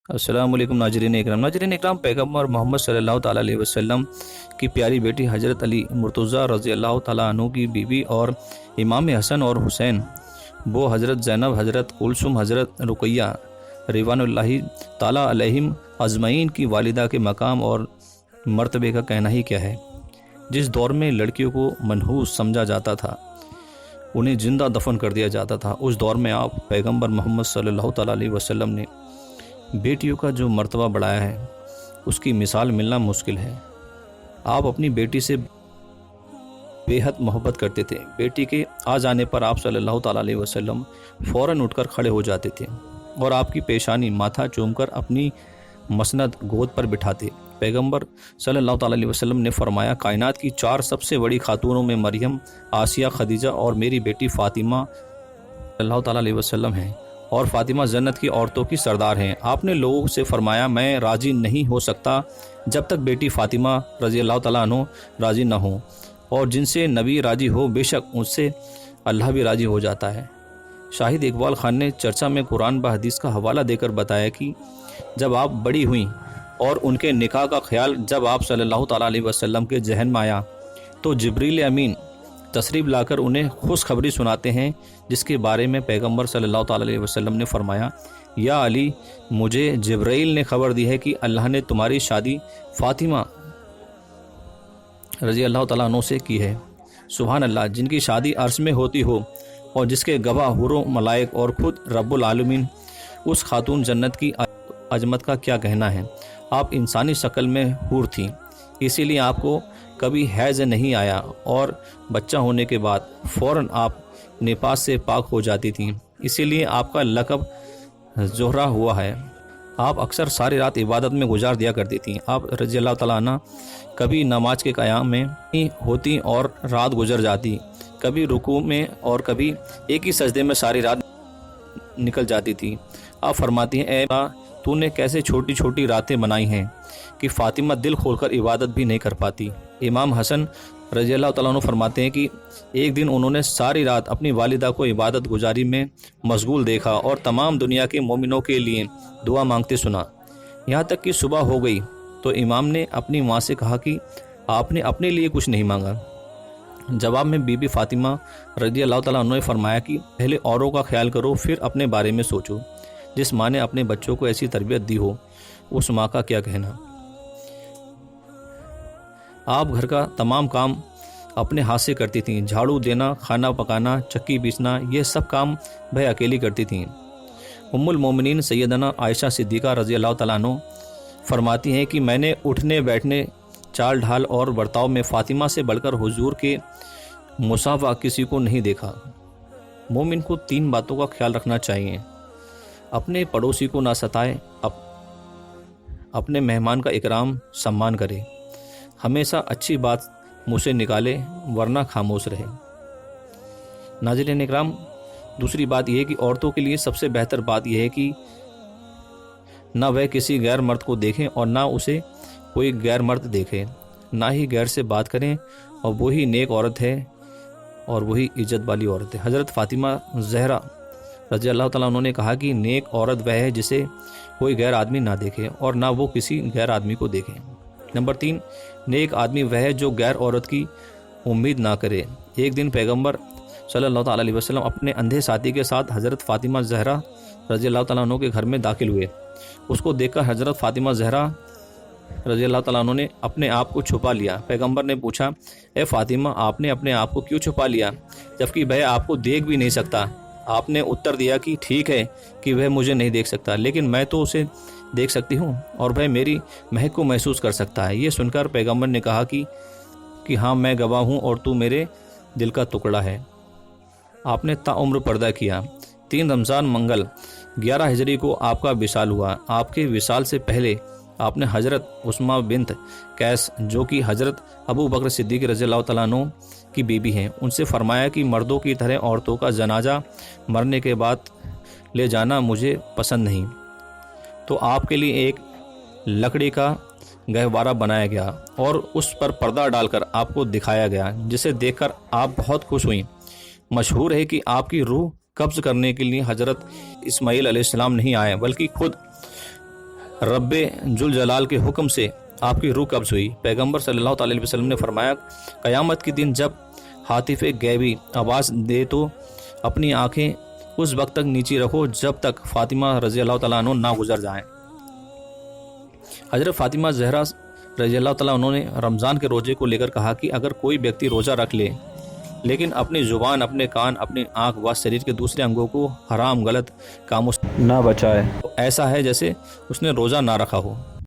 अस्सलाम वालेकुम नाजरीन इकराम पैगम्बर मोहम्मद सल्लल्लाहु ताला अलैहि वसल्लम की प्यारी बेटी हज़रत अली मुर्तज़ा रज़ी अल्लाह ताला अन्हु की बीवी और इमाम हसन और हुसैन वो हज़रत ज़ैनब, हज़रत कुलसुम, हज़रत रुक़ैया रिवानुल्लाहि ताला अलैहिम अजमईन की वालिदा के मकाम और मर्तबे का कहना ही क्या है। जिस दौर में लड़कियों को मनहूस समझा जाता था, उन्हें जिंदा दफन कर दिया जाता था, उस दौर में आप पैगम्बर मोहम्मद सल्लल्लाहु ताला अलैहि वसल्लम ने बेटियों का जो मर्तबा बढ़ाया है, उसकी मिसाल मिलना मुश्किल है। आप अपनी बेटी से बेहद मोहब्बत करते थे। बेटी के आ जाने पर आप सल्लल्लाहु ताला अलैहि वसल्लम फ़ौरन उठकर खड़े हो जाते थे और आपकी पेशानी माथा चूमकर अपनी मसनद गोद पर बिठाते। पैगंबर सल्लल्लाहु ताला अलैहि वसल्लम ने फरमाया, कायनात की 4 सबसे बड़ी खातूनों में मरियम, आसिया, खदीजा और मेरी बेटी फ़ातिमा सल्लल्लाहु ताला अलैहि वसल्लम हैं और फ़ातिमा जन्नत की औरतों की सरदार हैं। आपने लोगों से फरमाया, मैं राज़ी नहीं हो सकता जब तक बेटी फ़ातिमा रज़ी अल्लाह ताला अन्हा राज़ी न हो, और जिनसे नबी राज़ी हो बेशक उससे अल्लाह भी राज़ी हो जाता है। शाहिद इकबाल खान ने चर्चा में कुरान व हदीस का हवाला देकर बताया कि जब आप बड़ी हुईं और उनके निकाह का ख्याल जब आप सल्लल्लाहु ताला अलैहि वसल्लम के जहन में आया तो जिब्रील अमीन तशरीफ़ लाकर उन्हें खुशखबरी सुनाते हैं, जिसके बारे में पैगंबर सल्लल्लाहु ताला अलैहि वसल्लम ने फरमाया, या अली, मुझे जिब्राइल ने खबर दी है कि अल्लाह ने तुम्हारी शादी फ़ातिमा रज़ी अल्लाह ताला अन्हा से की है। सुभान अल्लाह, जिनकी शादी अर्श में होती हो और जिसके गवाह हुरों, मलाइक और ख़ुद रब्बुल आलमीन, उस खातून जन्नत की अजमत का क्या कहना है। आप इंसानी शक्ल में हूर थीं, इसीलिए आपको कभी हैज़ नहीं आया और बच्चा होने के बाद फ़ौरन आप निपास से पाक हो जाती थीं, इसीलिए आपका लक़ब ज़ोहरा हुआ है। आप अक्सर सारी रात इबादत में गुजार दिया करती थीं। आप रज़ी अल्लाह ताला अन्हा कभी नमाज के क़याम में ही होती और रात गुजर जाती, कभी रुकू में और कभी एक ही सजदे में सारी रात निकल जाती थी। आप फरमाती हैं, ए माँ, तूने कैसे छोटी छोटी रातें बनाई हैं कि फ़ातिमा दिल खोलकर इबादत भी नहीं कर पाती। इमाम हसन रज़ी अल्लाह तआला अन्हु फरमाते हैं कि एक दिन उन्होंने सारी रात अपनी वालिदा को इबादत गुजारी में मशगूल देखा और तमाम दुनिया के मोमिनों के लिए दुआ मांगते सुना। यहाँ तक कि सुबह हो गई तो इमाम ने अपनी माँ से कहा कि आपने अपने लिए कुछ नहीं मांगा। जवाब में बीबी फ़ातिमा रज़ी अल्लाह तआला अन्हा ने फरमाया कि पहले औरों का ख्याल करो, फिर अपने बारे में सोचो। जिस माँ ने अपने बच्चों को ऐसी तरबियत दी हो, उस माँ का क्या कहना। आप घर का तमाम काम अपने हाथ से करती थीं। झाड़ू देना, खाना पकाना, चक्की पीसना, ये सब काम वह अकेली करती थीं। उम्मुल मोमिनीन सैयदना आयशा सिद्दीक़ा रज़ी अल्लाह तआला अन्हा फरमाती हैं कि मैंने उठने बैठने, चाल ढाल और बर्ताव में फ़ातिमा से बढ़कर हुजूर के मुसावा किसी को नहीं देखा। मोमिन को 3 बातों का ख्याल रखना चाहिए। अपने पड़ोसी को ना सताए, अपने मेहमान का इकराम सम्मान करे, हमेशा अच्छी बात मुँह से निकाले वरना खामोश रहे। नाज़रीन इकराम, दूसरी बात यह है कि औरतों के लिए सबसे बेहतर बात यह है कि ना वह किसी गैर मर्द को देखें और ना उसे कोई गैर मर्द देखे, ना ही गैर से बात करें, और वही नेक औरत है और वही इज्जत वाली औरत है। हज़रत फ़ातिमा ज़हरा रज़ी अल्लाह तआला उन्होंने कहा कि नेक औरत वह है जिसे कोई गैर आदमी ना देखे और ना वो किसी गैर आदमी को देखे। नंबर 3, नेक आदमी वह है जो गैर औरत की उम्मीद ना करे। एक दिन पैगंबर सल्लल्लाहु ताला अलैहि वसल्लम अपने अंधे साथी के साथ हज़रत फ़ातिमा ज़हरा रज़ी अल्लाह तआला अन्हा के घर में दाखिल हुए। उसको देखकर हज़रत फ़ातिमा ज़हरा रज़ी अल्लाह तआला अन्हा ने अपने आप को छुपा लिया। पैगंबर ने पूछा, ए फ़ातिमा, आपने अपने आप को क्यों छुपा लिया, जबकि वह आपको देख भी नहीं सकता। आपने उत्तर दिया कि ठीक है कि वह मुझे नहीं देख सकता, लेकिन मैं तो उसे देख सकती हूँ और वह मेरी महक को महसूस कर सकता है। ये सुनकर पैगंबर ने कहा कि हाँ, मैं गवाह हूँ और तू मेरे दिल का टुकड़ा है। आपने ताउम्र पर्दा किया। 3 रमज़ान मंगल 11 हिजरी को आपका विसाल हुआ। आपके विसाल से पहले आपने हज़रत उस्मा बिन्त कैस, जो कि हज़रत अबू बकर सिद्दीक़ रज़ी अल्लाह तआला अन्हु की बीबी हैं, उनसे फरमाया कि मर्दों की तरह औरतों का जनाजा मरने के बाद ले जाना मुझे पसंद नहीं। तो आपके लिए एक लकड़ी का गहवारा बनाया गया और उस पर पर्दा डालकर आपको दिखाया गया, जिसे देखकर आप बहुत खुश हुई। मशहूर है कि आपकी रूह कब्ज़ करने के लिए हज़रत इस्माईल अलैहिस्सलाम नहीं आए, बल्कि खुद رب ذوالجلال کے حکم سے آپ کی روح قبض ہوئی۔ پیغمبر صلی اللہ تعالی وسلم نے فرمایا، قیامت کے دن جب ہاتف غیبی آواز دے تو اپنی آنکھیں اس وقت تک نیچی رکھو جب تک فاطمہ رضی اللہ تعالیٰ عنہ نہ گزر جائیں۔ حضرت فاطمہ زہرا رضی اللہ تعالیٰ عنہ نے رمضان کے روزے کو لے کر کہا کہ اگر کوئی ویکتی روزہ رکھ لے لیکن اپنی زبان، اپنے کان، اپنی آنکھ و شریر کے دوسرے انگوں کو حرام غلط کاموں سے نہ بچائے تو ایسا ہے جیسے اس نے روزہ نہ رکھا ہو۔